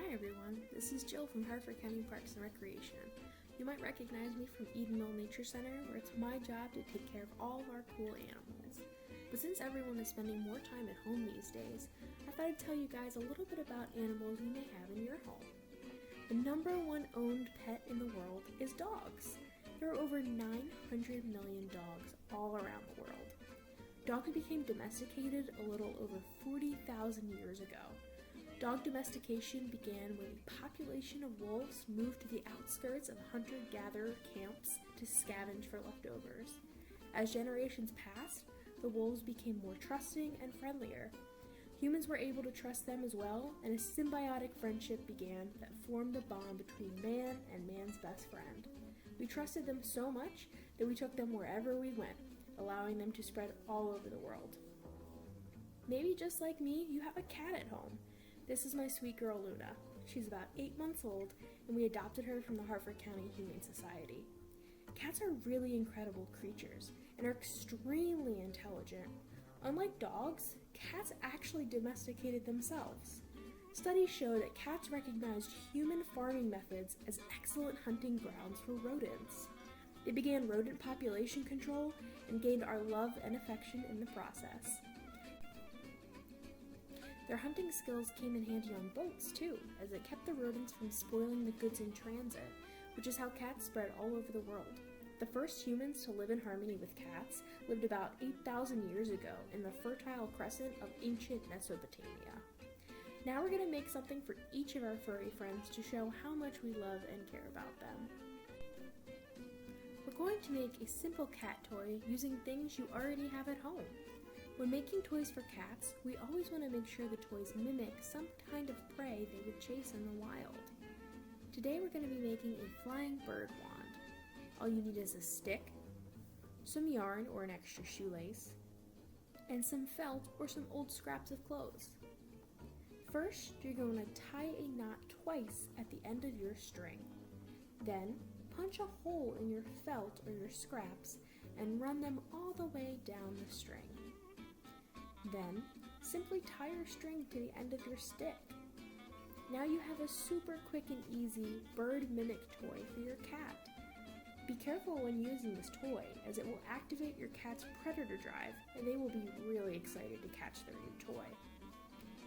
Hi everyone, this is Jill from Harford County Parks and Recreation. You might recognize me from Eden Mill Nature Center, where it's my job to take care of all of our cool animals. But since everyone is spending more time at home these days, I thought I'd tell you guys a little bit about animals you may have in your home. The number one owned pet in the world is dogs. There are over 900 million dogs all around the world. Dogs became domesticated a little over 40,000 years ago. Dog domestication began when the population of wolves moved to the outskirts of hunter-gatherer camps to scavenge for leftovers. As generations passed, the wolves became more trusting and friendlier. Humans were able to trust them as well, and a symbiotic friendship began that formed a bond between man and man's best friend. We trusted them so much that we took them wherever we went, allowing them to spread all over the world. Maybe just like me, you have a cat at home. This is my sweet girl Luna. She's about 8 months old, and we adopted her from the Harford County Humane Society. Cats are really incredible creatures and are extremely intelligent. Unlike dogs, cats actually domesticated themselves. Studies show that cats recognized human farming methods as excellent hunting grounds for rodents. They began rodent population control and gained our love and affection in the process. Their hunting skills came in handy on boats, too, as it kept the rodents from spoiling the goods in transit, which is how cats spread all over the world. The first humans to live in harmony with cats lived about 8,000 years ago in the Fertile Crescent of ancient Mesopotamia. Now we're going to make something for each of our furry friends to show how much we love and care about them. We're going to make a simple cat toy using things you already have at home. When making toys for cats, we always want to make sure the toys mimic some kind of prey they would chase in the wild. Today we're going to be making a flying bird wand. All you need is a stick, some yarn or an extra shoelace, and some felt or some old scraps of clothes. First, you're going to tie a knot twice at the end of your string. Then, punch a hole in your felt or your scraps and run them all the way down the string. Then, simply tie your string to the end of your stick. Now you have a super quick and easy bird mimic toy for your cat. Be careful when using this toy, as it will activate your cat's predator drive, and they will be really excited to catch their new toy.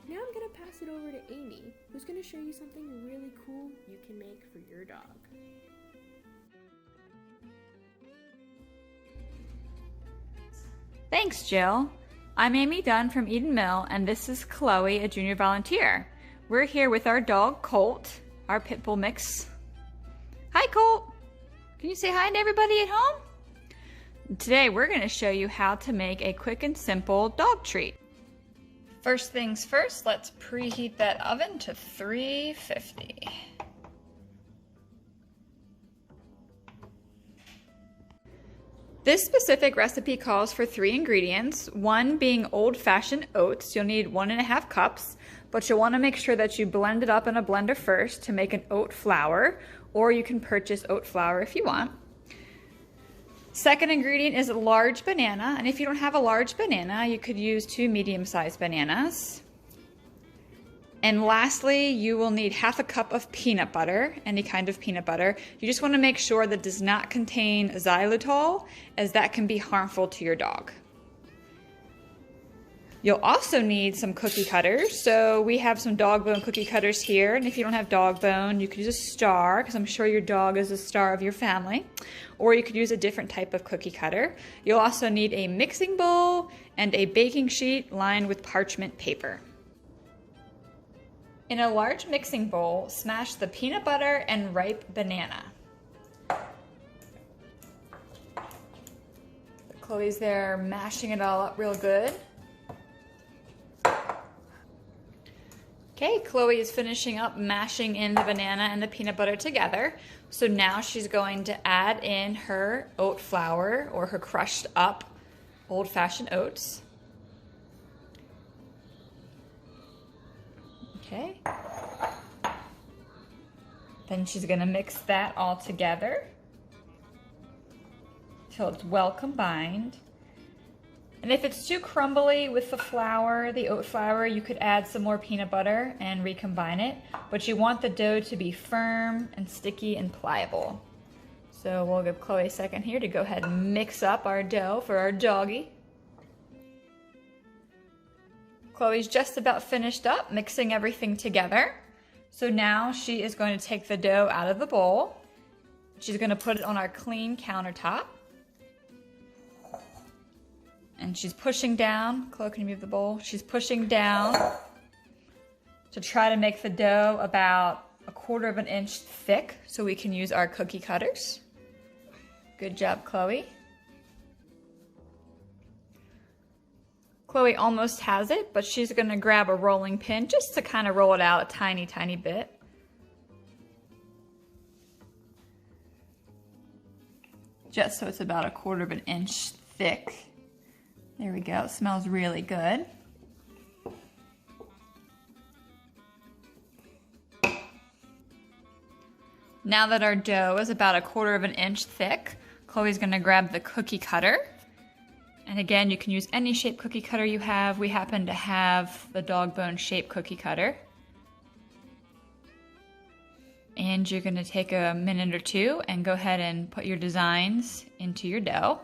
Now I'm going to pass it over to Amy, who's going to show you something really cool you can make for your dog. Thanks, Jill. I'm Amy Dunn from Eden Mill, and this is Chloe, a junior volunteer. We're here with our dog, Colt, our pit bull mix. Hi, Colt. Can you say hi to everybody at home? Today, we're going to show you how to make a quick and simple dog treat. First things first, let's preheat that oven to 350. This specific recipe calls for 3 ingredients, one being old-fashioned oats. You'll need 1.5 cups, but you'll want to make sure that you blend it up in a blender first to make an oat flour, or you can purchase oat flour if you want. Second ingredient is a large banana, and if you don't have a large banana, you could use 2 medium-sized bananas. And lastly, you will need 1/2 cup of peanut butter, any kind of peanut butter. You just want to make sure that it does not contain xylitol, as that can be harmful to your dog. You'll also need some cookie cutters. So we have some dog bone cookie cutters here, and if you don't have dog bone, you could use a star, because I'm sure your dog is the star of your family, or you could use a different type of cookie cutter. You'll also need a mixing bowl and a baking sheet lined with parchment paper. In a large mixing bowl, smash the peanut butter and ripe banana. Chloe's there mashing it all up real good. Okay, Chloe is finishing up mashing in the banana and the peanut butter together. So now she's going to add in her oat flour, or her crushed up old-fashioned oats. Okay. Then she's going to mix that all together till it's well combined. And And if it's too crumbly with the flour, the oat flour, you could add some more peanut butter and recombine it. But you want the dough to be firm and sticky and pliable. So we'll give Chloe a second here to go ahead and mix up our dough for our doggy. Chloe's just about finished up mixing everything together. So now she is going to take the dough out of the bowl. She's going to put it on our clean countertop. And she's pushing down. Chloe, can you move the bowl? She's pushing down to try to make the dough about 1/4 inch thick so we can use our cookie cutters. Good job, Chloe. Chloe almost has it, but she's going to grab a rolling pin just to kind of roll it out a tiny, tiny bit. Just so it's about 1/4 inch thick. There we go. It smells really good. Now that our dough is about 1/4 inch thick, Chloe's going to grab the cookie cutter. And again, you can use any shape cookie cutter you have. We happen to have the dog bone shape cookie cutter. And you're going to take a minute or two and go ahead and put your designs into your dough.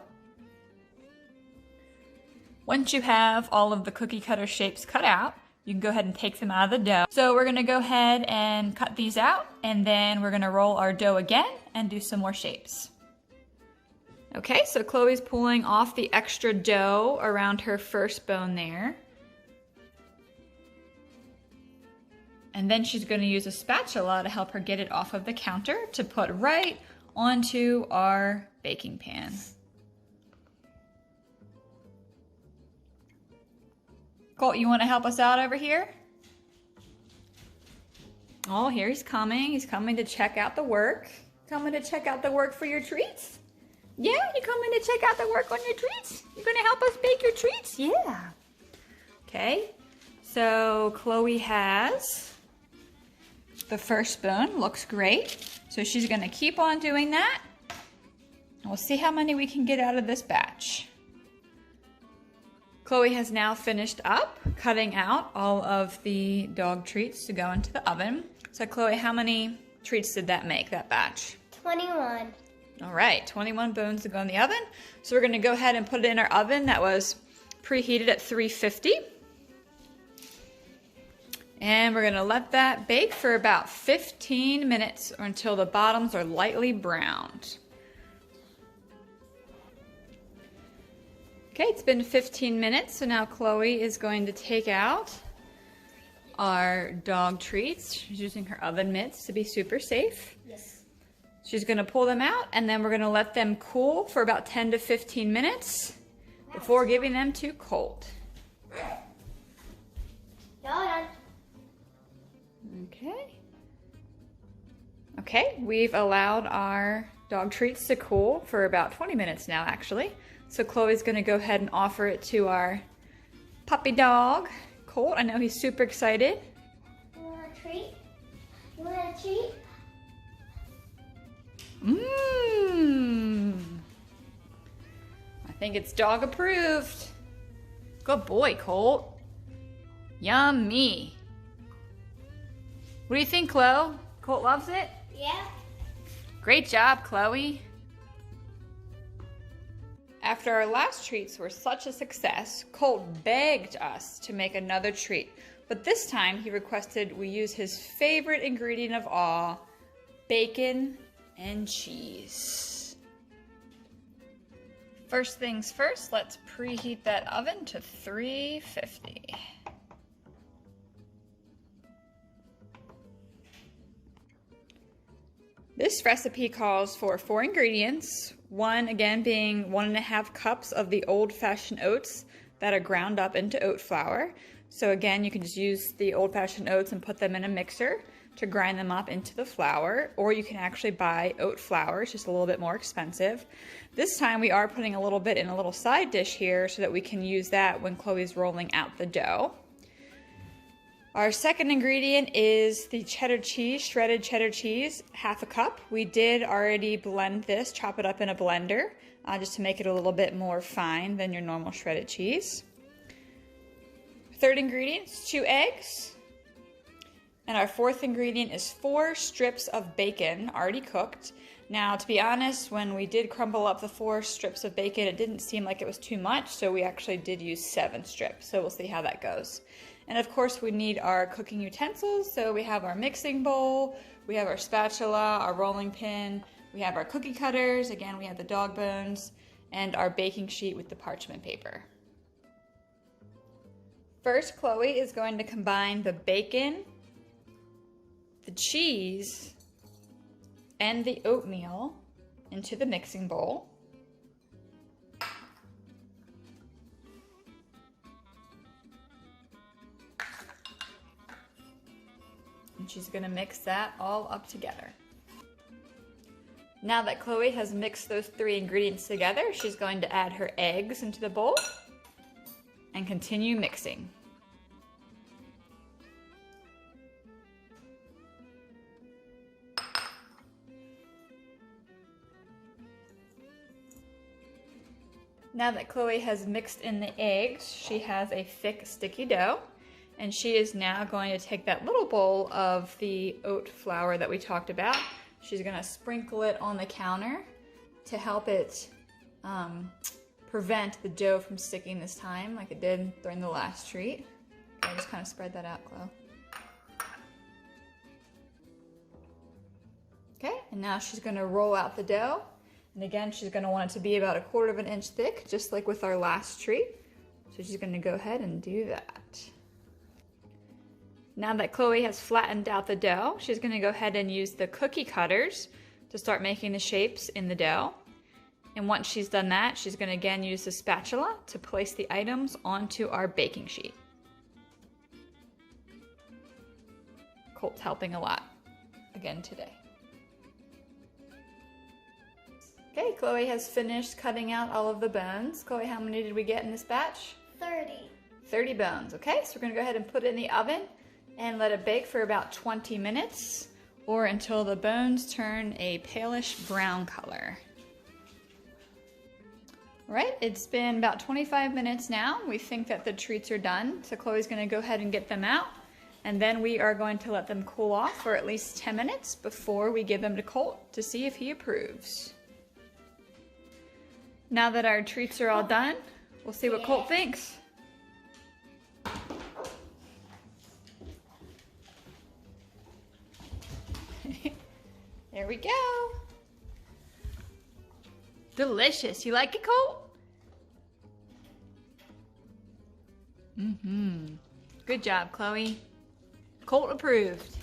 Once you have all of the cookie cutter shapes cut out, you can go ahead and take them out of the dough. So we're going to go ahead and cut these out, and then we're going to roll our dough again and do some more shapes. Okay, so Chloe's pulling off the extra dough around her first bone there. And then she's going to use a spatula to help her get it off of the counter to put right onto our baking pan. Colt, you want to help us out over here? Oh, here he's coming. He's coming to check out the work. Coming to check out the work for your treats? Yeah, you coming to check out the work on your treats? You're going to help us bake your treats? Yeah. Okay, so Chloe has the first bone. Looks great. So she's going to keep on doing that. And we'll see how many we can get out of this batch. Chloe has now finished up cutting out all of the dog treats to go into the oven. So Chloe, how many treats did that make, that batch? 21. All right, 21 bones to go in the oven. So we're going to go ahead and put it in our oven that was preheated at 350. And we're going to let that bake for about 15 minutes or until the bottoms are lightly browned. Okay, it's been 15 minutes, so now Chloe is going to take out our dog treats. She's using her oven mitts to be super safe. Yes. She's going to pull them out, and then we're going to let them cool for about 10 to 15 minutes before giving them to Colt. Done. Okay. Okay, we've allowed our dog treats to cool for about 20 minutes now, actually. So Chloe's going to go ahead and offer it to our puppy dog, Colt. I know he's super excited. You want a treat? You want a treat? Mmm. I think it's dog approved. Good boy, Colt. Yummy. What do you think, Chloe? Colt loves it? Yeah. Great job, Chloe. After our last treats were such a success, Colt begged us to make another treat. But this time he requested we use his favorite ingredient of all, bacon and cheese. First things first, let's preheat that oven to 350. This recipe calls for 4 ingredients, one again being 1.5 cups of the old-fashioned oats that are ground up into oat flour. So again, you can just use the old-fashioned oats and put them in a mixer to grind them up into the flour, or you can actually buy oat flour. It's just a little bit more expensive. This time we are putting a little bit in a little side dish here so that we can use that when Chloe's rolling out the dough. Our second ingredient is the cheddar cheese, shredded cheddar cheese, 1/2 cup. We did already blend this, chop it up in a blender, just to make it a little bit more fine than your normal shredded cheese. Third ingredient is 2 eggs. And our fourth ingredient is 4 strips of bacon, already cooked. Now, to be honest, when we did crumble up the 4 strips of bacon, it didn't seem like it was too much, so we actually did use 7 strips. So we'll see how that goes. And of course, we need our cooking utensils. So we have our mixing bowl, we have our spatula, our rolling pin, we have our cookie cutters, again, we have the dog bones, and our baking sheet with the parchment paper. First, Chloe is going to combine the bacon, the cheese, and the oatmeal into the mixing bowl. And she's going to mix that all up together. Now that Chloe has mixed those 3 ingredients together, she's going to add her eggs into the bowl and continue mixing. Now that Chloe has mixed in the eggs, she has a thick, sticky dough. And she is now going to take that little bowl of the oat flour that we talked about. She's going to sprinkle it on the counter to help it prevent the dough from sticking this time like it did during the last treat. Okay, just kind of spread that out, Chloe. Okay, and now she's going to roll out the dough. And again, she's going to want it to be about 1/4 inch thick, just like with our last treat. So she's going to go ahead and do that. Now that Chloe has flattened out the dough, she's going to go ahead and use the cookie cutters to start making the shapes in the dough. And once she's done that, she's going to again use the spatula to place the items onto our baking sheet. Colt's helping a lot again today. Okay, Chloe has finished cutting out all of the bones. Chloe, how many did we get in this batch? 30. 30 bones. Okay, so we're going to go ahead and put it in the oven and let it bake for about 20 minutes or until the bones turn a palish brown color. All right, it's been about 25 minutes now. We think that the treats are done, so Chloe's going to go ahead and get them out, and then we are going to let them cool off for at least 10 minutes before we give them to Colt to see if he approves. Now that our treats are all done, we'll see what Colt thinks. There we go. Delicious. You like it, Colt? Mm-hmm. Good job, Chloe. Colt approved.